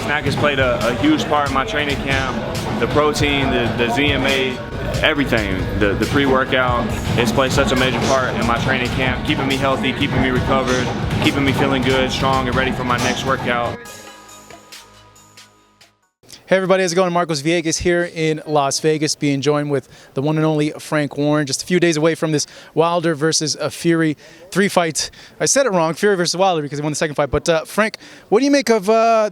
snack has played a huge part in my training camp. The protein, the ZMA, everything, the pre-workout, it's played such a major part in my training camp, keeping me healthy, keeping me recovered, keeping me feeling good, strong, and ready for my next workout. Hey everybody, how's it going? Marcos Villegas here in Las Vegas, being joined with the one and only Frank Warren, just a few days away from this Wilder versus Fury 3 fights. I said it wrong, Fury versus Wilder, because he won the second fight. But Frank, what do you make of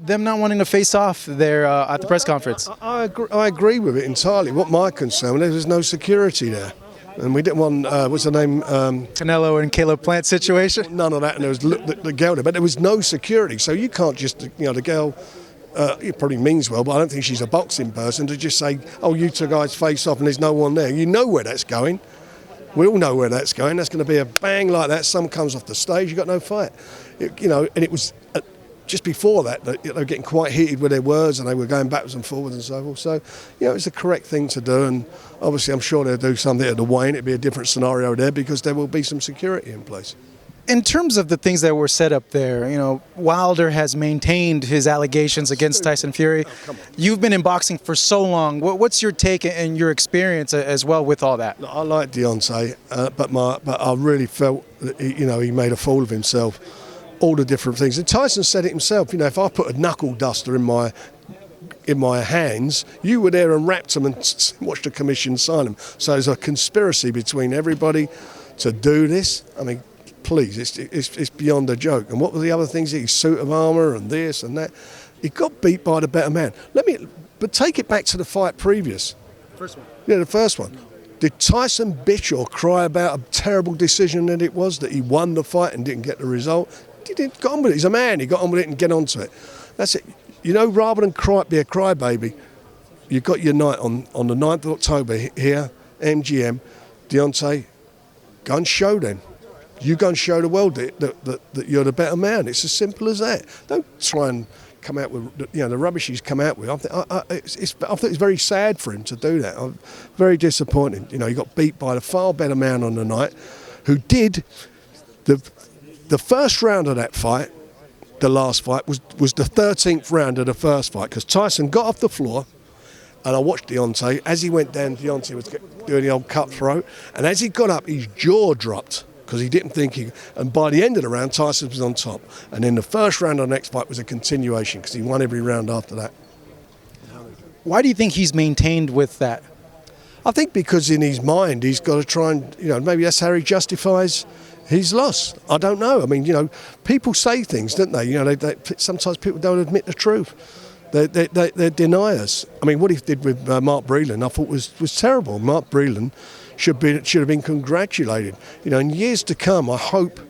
them not wanting to face off there at the press conference? I agree with it entirely. What my concern was, there was no security there. And we didn't want, what's the name? Canelo and Caleb Plant situation? None of that, and there was the girl there, but there was no security. So you can't just, the girl, it probably means well, but I don't think she's a boxing person to just say, oh, you two guys face off and there's no one there. You know where that's going. We all know where that's going. That's going to be a bang like that. Someone comes off the stage, you got no fight. And it was just before that they were getting quite heated with their words and they were going backwards and forwards and so forth. So, it's the correct thing to do. And obviously I'm sure they'll do something at the weigh-in. It'll be a different scenario there because there will be some security in place. In terms of the things that were set up there, Wilder has maintained his allegations against Tyson Fury. You've been in boxing for so long. What's your take and your experience as well with all that? I like Deontay, but I really felt that he made a fool of himself. All the different things. And Tyson said it himself. If I put a knuckle duster in my hands, you were there and wrapped them and watched the commission sign them. So there's a conspiracy between everybody to do this. I mean, please, it's beyond a joke. And what were the other things? His suit of armour and this and that. He got beat by the better man. But take it back to the fight previous. First one. Yeah, the first one. Did Tyson bitch or cry about a terrible decision that it was, that he won the fight and didn't get the result? He didn't get on with it. He's a man. He got on with it and get onto it. That's it. Rather than be a crybaby, you got your night on the 9th of October here, MGM. Deontay, go and show them. You go and show the world that you're the better man. It's as simple as that. Don't try and come out with the rubbish he's come out with. I think it's very sad for him to do that. Very disappointing. He got beat by the far better man on the night, who did the first round of that fight. The last fight was the 13th round of the first fight because Tyson got off the floor. And I watched Deontay. As he went down, Deontay was doing the old cutthroat. And as he got up, his jaw dropped because he didn't think he... And by the end of the round, Tyson was on top. And then the first round of the next fight was a continuation because he won every round after that. Why do you think he's maintained with that? I think because in his mind, he's got to try and... maybe that's how he justifies his loss. I don't know. I mean, people say things, don't they? Sometimes people don't admit the truth. They're deniers. I mean, what he did with Mark Breland, I thought was terrible. Mark Breland should have been congratulated. In years to come, I hope.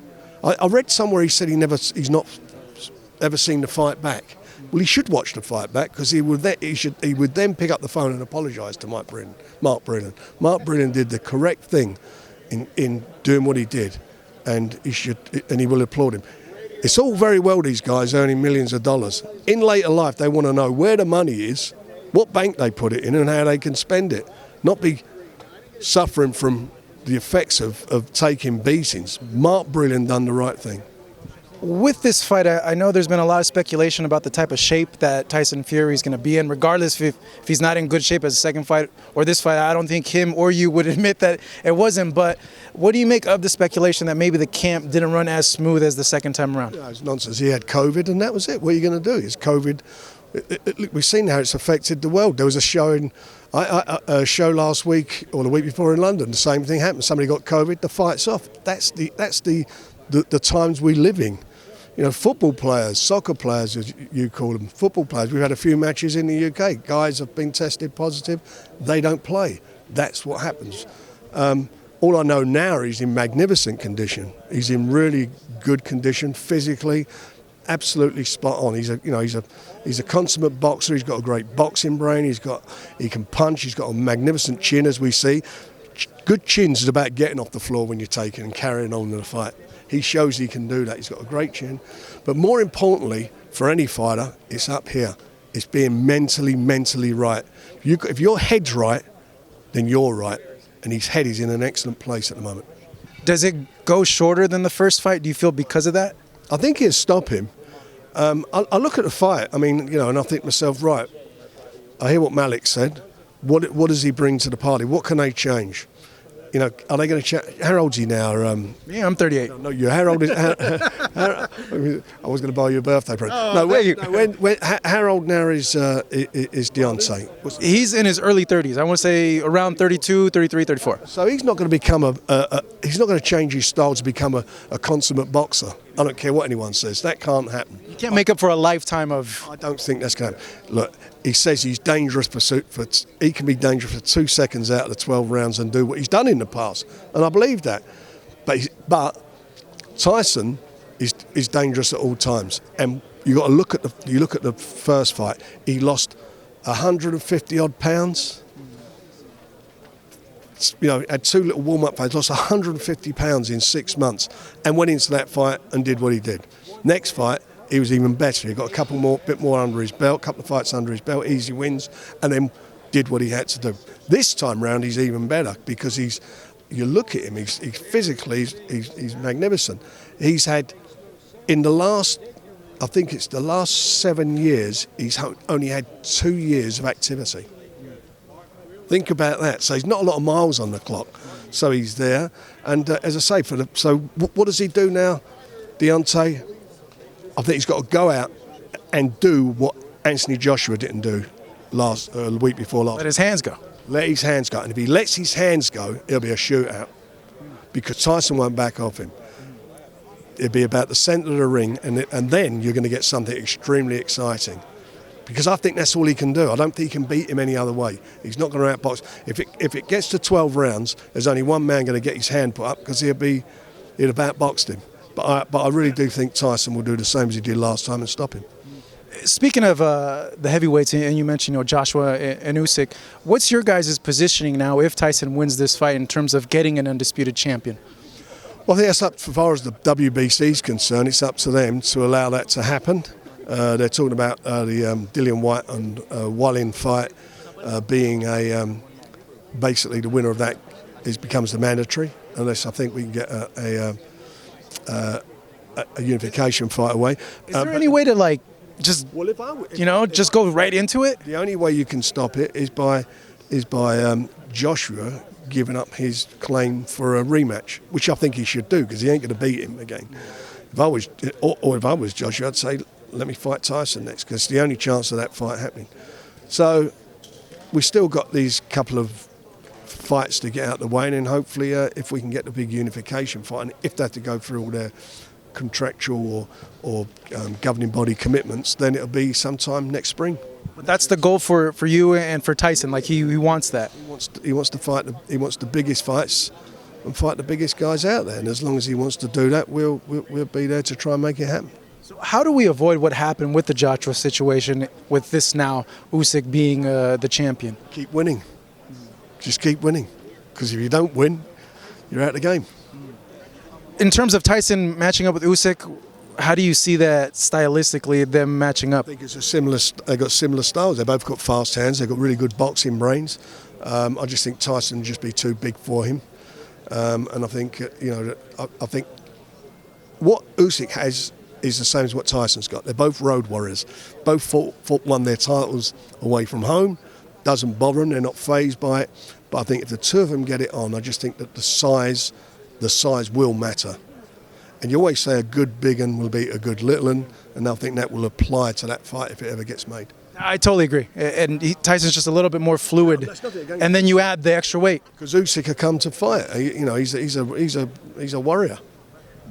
I read somewhere he said he's not ever seen the fight back. Well, he should watch the fight back because he would then pick up the phone and apologise to Mark Breland. Mark Breland did the correct thing in doing what he did, and he will applaud him. It's all very well these guys earning millions of dollars. In later life, they want to know where the money is, what bank they put it in, and how they can spend it. Not be suffering from the effects of taking beatings. Mark Breland done the right thing. With this fight, I know there's been a lot of speculation about the type of shape that Tyson Fury is going to be in, regardless if he's not in good shape as a second fight or this fight. I don't think him or you would admit that it wasn't, but what do you make of the speculation that maybe the camp didn't run as smooth as the second time around? It's nonsense. He had COVID and that was it. What are you going to do? It's COVID. Look, we've seen how it's affected the world. There was a show show last week or the week before in London. The same thing happened. Somebody got COVID, the fight's off. That's the times we live in. Football players, soccer players, as you call them, football players. We've had a few matches in the UK. Guys have been tested positive. They don't play. That's what happens. All I know now, he's in magnificent condition. He's in really good condition physically, absolutely spot on. He's a consummate boxer. He's got a great boxing brain. He can punch. He's got a magnificent chin, as we see. Good chins is about getting off the floor when you're taking and carrying on in the fight. He shows he can do that. He's got a great chin. But more importantly, for any fighter, it's up here. It's being mentally right. If your head's right, then you're right. And his head is in an excellent place at the moment. Does it go shorter than the first fight, do you feel, because of that? I think it'll stop him. I look at the fight. I mean, and I think to myself, right. I hear what Malik said. What does he bring to the party? What can they change? Are they going to change? How old's he now? Yeah, I'm 38. No, you're Harold. I was going to buy you a birthday present. How old now is Deontay? He's in his early 30s. I want to say around 32, 33, 34. So he's not going to become he's not going to change his style to become a consummate boxer. I don't care what anyone says. That can't happen. You can't make up for a lifetime of... I don't think that's going to happen. Look, he says he's dangerous he can be dangerous for 2 seconds out of the 12 rounds and do what he's done in the past. And I believe that. But Tyson is dangerous at all times. And you got to look at the first fight. He lost 150 odd pounds. Had 2 little warm-up fights, lost 150 pounds in 6 months, and went into that fight and did what he did. Next fight, he was even better. He got a bit more under his belt, a couple of fights under his belt, easy wins, and then did what he had to do. This time round, he's even better because you look at him, he's physically, he's magnificent. He's had, in the last, I think it's the last 7 years, he's only had 2 years of activity. Think about that. So he's not a lot of miles on the clock. So he's there. And as I say, what does he do now, Deontay? I think he's got to go out and do what Anthony Joshua didn't do the week before last. Let his hands go. Let his hands go. And if he lets his hands go, it'll be a shootout. Because Tyson won't back off him. It'll be about the centre of the ring, and then you're going to get something extremely exciting. Because I think that's all he can do. I don't think he can beat him any other way. He's not going to outbox. If it gets to 12 rounds, there's only one man going to get his hand put up because he'd have outboxed him. But I really do think Tyson will do the same as he did last time and stop him. Speaking of the heavyweights, and you mentioned Joshua and Usyk, what's your guys' positioning now if Tyson wins this fight in terms of getting an undisputed champion? Well, I think that's up, as far as the WBC is concerned, it's up to them to allow that to happen. They're talking about the Dillian White and Wallin fight being basically the winner of that becomes the mandatory, unless I think we can get a unification fight away. Is there any way to just just go right into it? The only way you can stop it is by Joshua giving up his claim for a rematch, which I think he should do because he ain't going to beat him again. If I was Joshua, I'd say, let me fight Tyson next, because it's the only chance of that fight happening. So we've still got these couple of fights to get out of the way, and then hopefully if we can get the big unification fight, and if they have to go through all their contractual or governing body commitments, then it'll be sometime next spring. But that's the goal for you and for Tyson. He wants that. He wants to fight. He wants the biggest fights and fight the biggest guys out there. And as long as he wants to do that, we'll be there to try and make it happen. So how do we avoid what happened with the Joshua situation with this now Usyk being the champion? Keep winning. Just keep winning. Because if you don't win, you're out of the game. In terms of Tyson matching up with Usyk, how do you see that stylistically, them matching up? I think they've got similar styles. They've both got fast hands. They've got really good boxing brains. I just think Tyson would just be too big for him. And I think, I think what Usyk has is the same as what Tyson's got. They're both road warriors. Both won their titles away from home. Doesn't bother them. They're not fazed by it. But I think if the two of them get it on, I just think that the size will matter. And you always say a good big un will beat a good little un, and I think that will apply to that fight if it ever gets made. I totally agree. And Tyson's just a little bit more fluid. And then you add the extra weight. Because Usyk had come to fight. He's a warrior.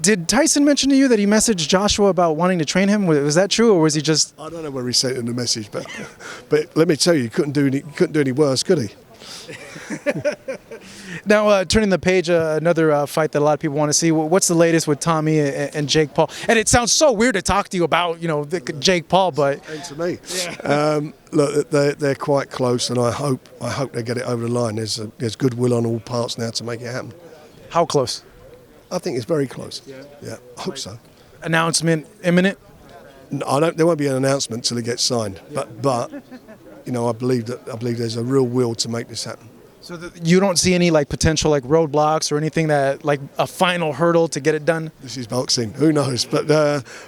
Did Tyson mention to you that he messaged Joshua about wanting to train him? Was that true, or was he just? I don't know where he sent in the message, but let me tell you, he couldn't do any worse, could he? Now, turning the page, another fight that a lot of people want to see. What's the latest with Tommy and Jake Paul? And it sounds so weird to talk to you about, Jake Paul, but and to me, look, they're quite close, and I hope they get it over the line. There's goodwill on all parts now to make it happen. How close? I think it's very close. Yeah, I hope so. Announcement imminent? No, there won't be an announcement until it gets signed. But I believe there's a real will to make this happen. So you don't see any like potential like roadblocks or anything that like a final hurdle to get it done? This is boxing. Who knows? But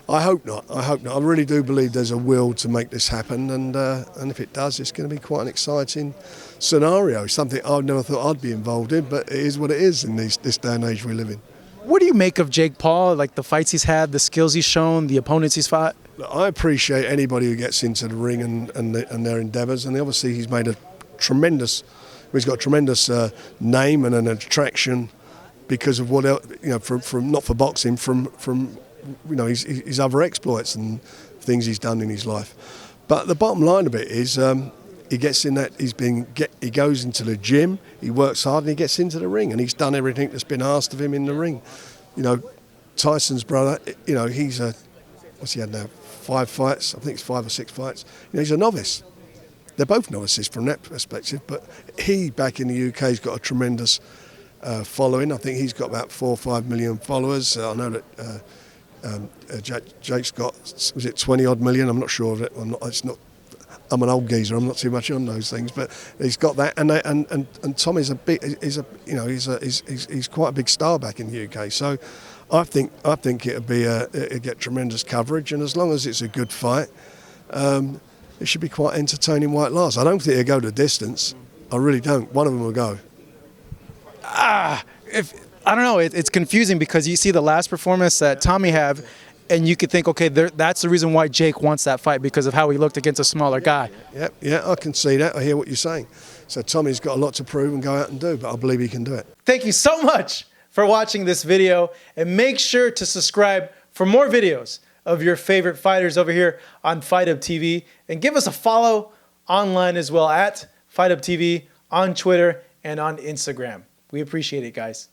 I hope not. I hope not. I really do believe there's a will to make this happen, and if it does, it's going to be quite an exciting scenario. Something I never thought I'd be involved in, but it is what it is in this day and age we live in. What do you make of Jake Paul? Like the fights he's had, the skills he's shown, the opponents he's fought? Look, I appreciate anybody who gets into the ring and their endeavours, and obviously he's made a tremendous. He's got a tremendous name and an attraction because of what else, from not for boxing, from his other exploits and things he's done in his life. But the bottom line of it is he gets in that he goes into the gym, he works hard, and he gets into the ring, and he's done everything that's been asked of him in the ring. Tyson's brother, he's what's he had now? 5 fights, I think it's 5 or 6 fights. He's a novice. They're both novices from that perspective, but he, back in the UK, has got a tremendous following. I think he's got about 4 or 5 million followers. I know that Jake's got, was it 20 odd million? I'm not sure of it. I'm an old geezer. I'm not too much on those things, but he's got that. And Tom is he's quite a big star back in the UK. So I think it'll get tremendous coverage, and as long as it's a good fight. It should be quite entertaining while it lasts. I don't think it'll go the distance. I really don't. One of them will go. I don't know. It's confusing because you see the last performance that Tommy had, and you could think, okay, that's the reason why Jake wants that fight because of how he looked against a smaller guy. Yeah, I can see that. I hear what you're saying. So Tommy's got a lot to prove and go out and do, but I believe he can do it. Thank you so much for watching this video, and make sure to subscribe for more videos of your favorite fighters over here on Fight Up TV, and give us a follow online as well at Fight Up TV on Twitter and on Instagram. We appreciate it, guys.